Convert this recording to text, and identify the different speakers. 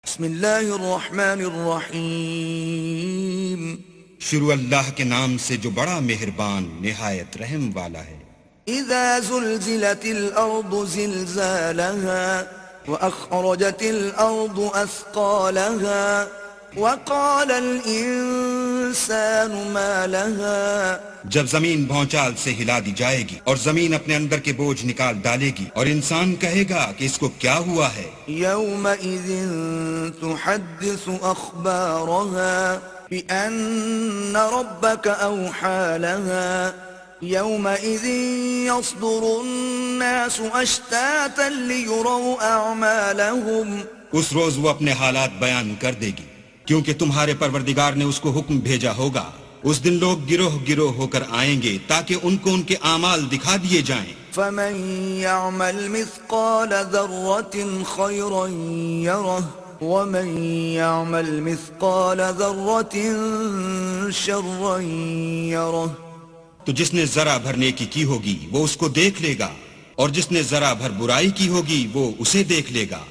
Speaker 1: بسم اللہ الرحمن الرحیم
Speaker 2: شروع اللہ کے نام سے جو بڑا مہربان نہایت رحم والا ہے۔
Speaker 1: اذا زلزلت الارض زلزالها واخرجت الارض اثقالها وقال الانسان ما لها
Speaker 2: جب زمین بھونچال سے ہلا دی جائے گی اور زمین اپنے اندر کے بوجھ نکال ڈالے گی اور انسان کہے گا کہ اس کو کیا ہوا ہے۔
Speaker 1: يومئذ تحدث اخبارها بأن ربك اوحى لها يومئذ يصدر الناس اشتاتا ليروا اعمالهم
Speaker 2: اس روز وہ اپنے حالات بیان کر دے گی کیونکہ تمہارے پروردگار نے اس کو حکم بھیجا ہوگا۔ اس دن لوگ گروہ گروہ ہو کر آئیں گے تاکہ ان کو ان کے اعمال دکھا دیے جائیں۔
Speaker 1: فمن يعمل مثقال ذرة خيرا يره ومن يعمل مثقال ذرة شرا يره
Speaker 2: تو جس نے ذرا بھر نیکی کی ہوگی وہ اس کو دیکھ لے گا اور جس نے ذرا بھر برائی کی ہوگی وہ اسے دیکھ لے گا۔